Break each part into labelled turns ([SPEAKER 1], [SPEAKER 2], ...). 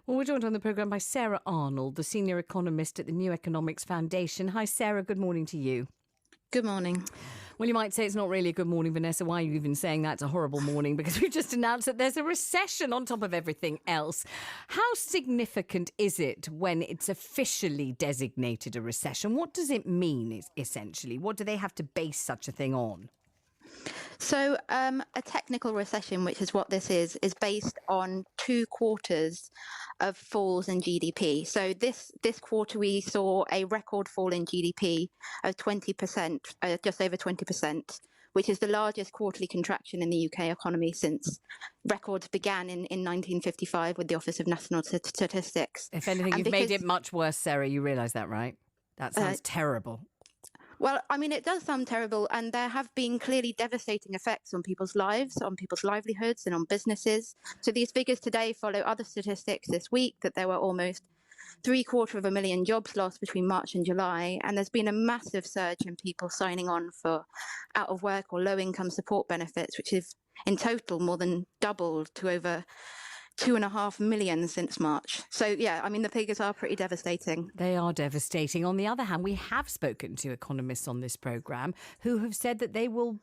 [SPEAKER 1] Well, we're joined on the programme by Sarah Arnold, the senior economist at the New Economics Foundation. Hi, Sarah. Good morning to you.
[SPEAKER 2] Good morning.
[SPEAKER 1] Well, you might say it's not really a good morning, Vanessa. Why are you even saying that? It's a horrible morning because we've just announced that there's a recession on top of everything else. How significant is it when it's officially designated a recession? What does it mean, essentially? What do they have to base such a thing on?
[SPEAKER 2] So a technical recession, which is what this is based on 2 quarters of falls in GDP. So this quarter, we saw a record fall in GDP of 20%, just over 20%, which is the largest quarterly contraction in the UK economy since records began in 1955 with the Office of National Statistics.
[SPEAKER 1] If anything, you've made it much worse, Sarah. You realise that, right? That sounds terrible.
[SPEAKER 2] Well, I mean, it does sound terrible, and there have been clearly devastating effects on people's lives, on people's livelihoods, and on businesses. So these figures today follow other statistics this week that there were almost 750,000 jobs lost between March and July, and there's been a massive surge in people signing on for out of work or low income support benefits, which is in total more than doubled to over 2.5 million since March. So, yeah, I mean, the figures are pretty devastating.
[SPEAKER 1] They are devastating. On the other hand, we have spoken to economists on this programme who have said that there will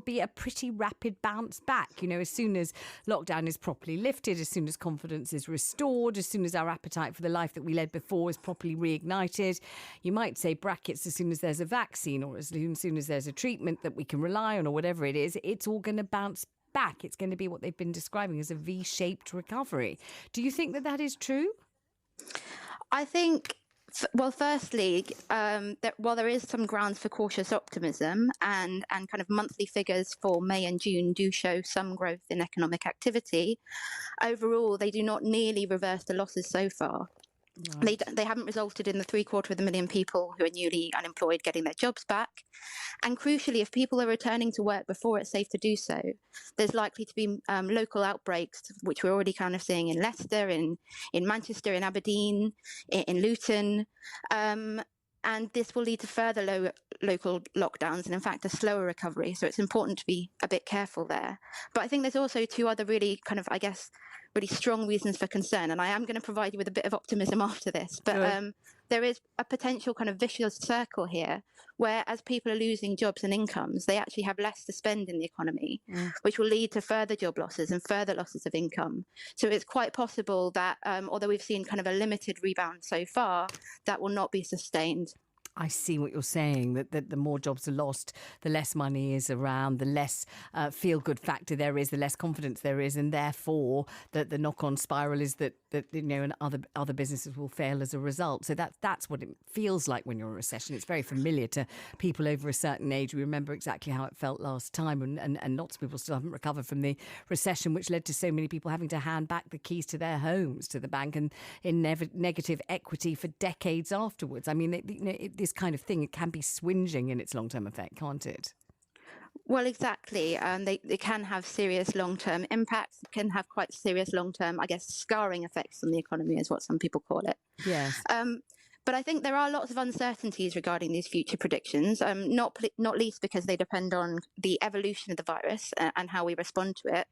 [SPEAKER 1] be a pretty rapid bounce back. You know, as soon as lockdown is properly lifted, as soon as confidence is restored, as soon as our appetite for the life that we led before is properly reignited. You might say brackets, as soon as there's a vaccine or as soon as there's a treatment that we can rely on or whatever it is, it's all going to bounce back. It's going to be what they've been describing as a V-shaped recovery. Do you think that is true?
[SPEAKER 2] I think, well, firstly, while there is some grounds for cautious optimism and kind of monthly figures for May and June do show some growth in economic activity, overall, they do not nearly reverse the losses so far. Right. They haven't resulted in the 750,000 people who are newly unemployed getting their jobs back. And crucially, if people are returning to work before it's safe to do so, there's likely to be local outbreaks, which we're already kind of seeing in Leicester, in Manchester, in Aberdeen, in Luton. And this will lead to further local lockdowns and, in fact, a slower recovery. So it's important to be a bit careful there. But I think there's also 2 other really kind of, I guess, really strong reasons for concern. And I am going to provide you with a bit of optimism after this. But there is a potential kind of vicious circle here where as people are losing jobs and incomes, they actually have less to spend in the economy, which will lead to further job losses and further losses of income. So it's quite possible that although we've seen kind of a limited rebound so far, that will not be sustained.
[SPEAKER 1] I see what you're saying, that the more jobs are lost, the less money is around, the less feel-good factor there is, the less confidence there is, and therefore the knock-on spiral is that you know, and other businesses will fail as a result. So that's what it feels like when you're in a recession. It's very familiar to people over a certain age. We remember exactly how it felt last time, and lots of people still haven't recovered from the recession, which led to so many people having to hand back the keys to their homes to the bank and in negative equity for decades afterwards. I mean, this kind of thing, it can be swinging in its long-term effect, can't it?
[SPEAKER 2] Well, exactly. They can have serious long-term impacts, can have quite serious long-term, I guess, scarring effects on the economy is what some people call it.
[SPEAKER 1] Yes.
[SPEAKER 2] But I think there are lots of uncertainties regarding these future predictions, not least because they depend on the evolution of the virus and how we respond to it.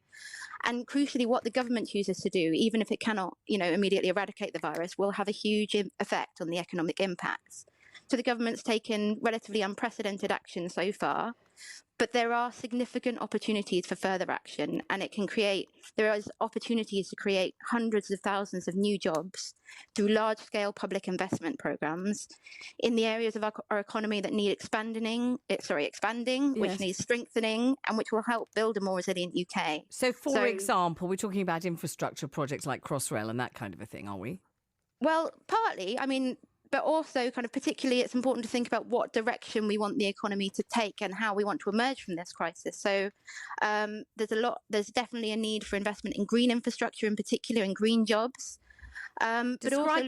[SPEAKER 2] And crucially, what the government chooses to do, even if it cannot, immediately eradicate the virus, will have a huge effect on the economic impacts. So the government's taken relatively unprecedented action so far, but there are significant opportunities for further action, and there is opportunities to create hundreds of thousands of new jobs through large-scale public investment programs in the areas of our economy that need expanding,
[SPEAKER 1] yes,
[SPEAKER 2] which needs strengthening, and which will help build a more resilient UK.
[SPEAKER 1] So, for example, we're talking about infrastructure projects like Crossrail and that kind of a thing, are we?
[SPEAKER 2] Well, partly. I mean, but also kind of particularly it's important to think about what direction we want the economy to take and how we want to emerge from this crisis. So there's definitely a need for investment in green infrastructure, in particular in green jobs.
[SPEAKER 1] Describe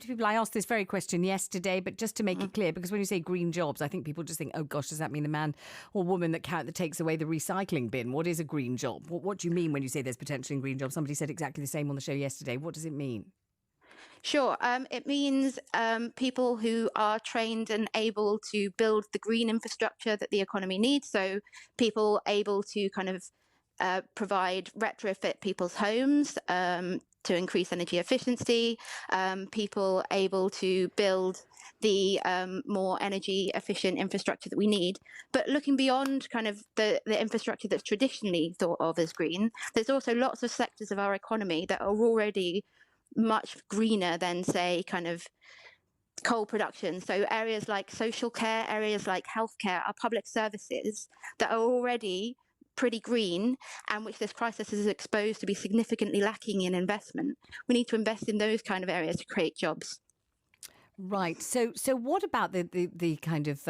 [SPEAKER 1] to people, I asked this very question yesterday, but just to make it clear, because when you say green jobs, I think people just think, oh gosh, does that mean the man or woman that takes away the recycling bin? What is a green job? What do you mean when you say there's potential in green jobs? Somebody said exactly the same on the show yesterday. What does it mean?
[SPEAKER 2] Sure. It means people who are trained and able to build the green infrastructure that the economy needs. So people able to kind of retrofit people's homes to increase energy efficiency, people able to build the more energy efficient infrastructure that we need. But looking beyond kind of the infrastructure that's traditionally thought of as green, there's also lots of sectors of our economy that are already much greener than, say, kind of coal production. So areas like social care, areas like healthcare are public services that are already pretty green and which this crisis is exposed to be significantly lacking in investment. We need to invest in those kind of areas to create jobs.
[SPEAKER 1] Right. So what about the kind of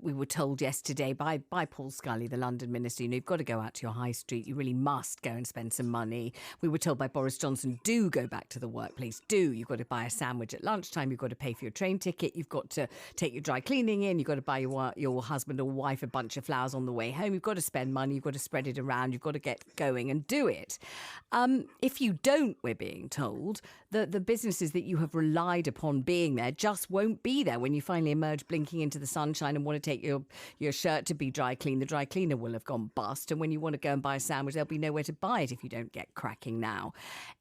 [SPEAKER 1] we were told yesterday by Paul Scully, the London minister, you've got to go out to your high street. You really must go and spend some money. We were told by Boris Johnson, do go back to the workplace. You've got to buy a sandwich at lunchtime. You've got to pay for your train ticket. You've got to take your dry cleaning in. You've got to buy your husband or wife a bunch of flowers on the way home. You've got to spend money. You've got to spread it around. You've got to get going and do it. If you don't, we're being told, the businesses that you have relied upon being there just won't be there when you finally emerge blinking into the sunshine and want to take your shirt to be dry cleaned. The dry cleaner will have gone bust, and when you want to go and buy a sandwich, there'll be nowhere to buy it if you don't get cracking now.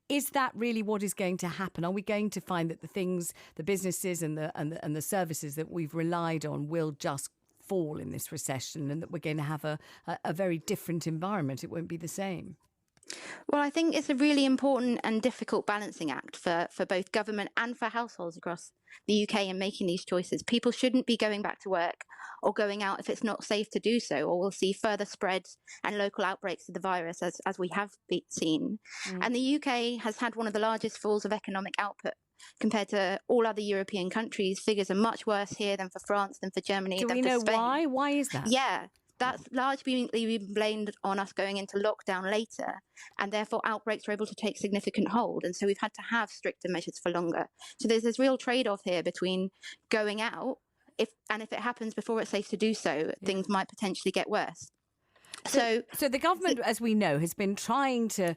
[SPEAKER 1] Is that really what is going to happen? Are we going to find that the businesses and the services that we've relied on will just fall in this recession, and that we're going to have a very different environment? It won't be the same.
[SPEAKER 2] Well, I think it's a really important and difficult balancing act for both government and for households across the UK in making these choices. People shouldn't be going back to work or going out if it's not safe to do so, or we'll see further spreads and local outbreaks of the virus as we have seen. And the UK has had one of the largest falls of economic output compared to all other European countries. Figures are much worse here than for France, than for Germany,
[SPEAKER 1] Do
[SPEAKER 2] than
[SPEAKER 1] we
[SPEAKER 2] for
[SPEAKER 1] know
[SPEAKER 2] Spain.
[SPEAKER 1] why? Why is that?
[SPEAKER 2] Yeah. That's largely been blamed on us going into lockdown later, and therefore outbreaks were able to take significant hold. And so we've had to have stricter measures for longer. So there's this real trade-off here between going out, if it happens before it's safe to do so, things might potentially get worse. So
[SPEAKER 1] the government, as we know, has been trying to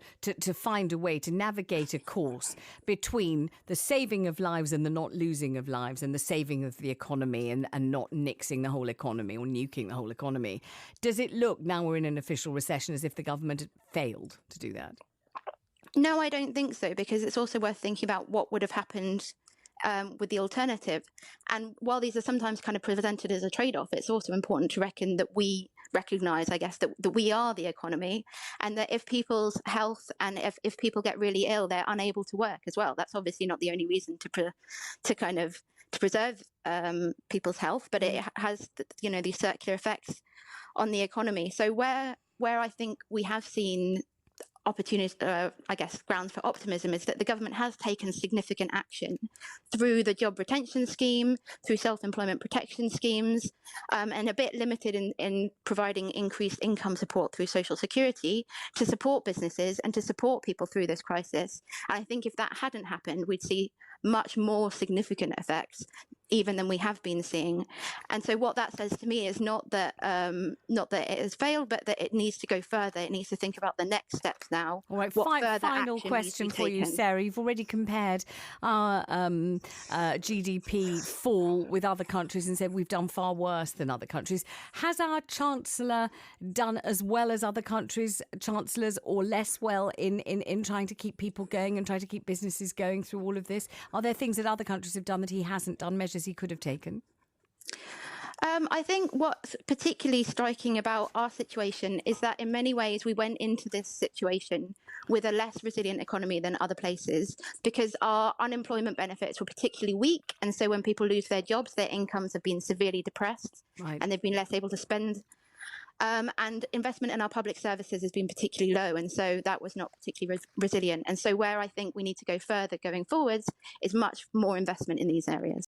[SPEAKER 1] find a way to navigate a course between the saving of lives and the not losing of lives, and the saving of the economy and not nixing the whole economy or nuking the whole economy. Does it look, now we're in an official recession, as if the government had failed to do that?
[SPEAKER 2] No, I don't think so, because it's also worth thinking about what would have happened with the alternative. And while these are sometimes kind of presented as a trade-off, it's also important to reckon that we recognise, I guess, that we are the economy, and that if people's health and if people get really ill, they're unable to work as well. That's obviously not the only reason to preserve people's health, but it has, these circular effects on the economy. So where I think we have seen opportunities, grounds for optimism, is that the government has taken significant action through the job retention scheme, through self-employment protection schemes, and a bit limited in providing increased income support through social security to support businesses and to support people through this crisis. And I think if that hadn't happened, we'd see much more significant effects even than we have been seeing. And so what that says to me is not that it has failed, but that it needs to go further. It needs to think about the next steps now.
[SPEAKER 1] All right, final question for you, Sarah. You've already compared our GDP fall with other countries and said we've done far worse than other countries. Has our Chancellor done as well as other countries' chancellors, or less well in trying to keep people going and trying to keep businesses going through all of this? Are there things that other countries have done that he hasn't done, measures he could have taken?
[SPEAKER 2] I think what's particularly striking about our situation is that in many ways we went into this situation with a less resilient economy than other places, because our unemployment benefits were particularly weak. And so when people lose their jobs, their incomes have been severely depressed, right, and they've been less able to spend. And investment in our public services has been particularly low, and so that was not particularly resilient. And so where I think we need to go further going forwards is much more investment in these areas.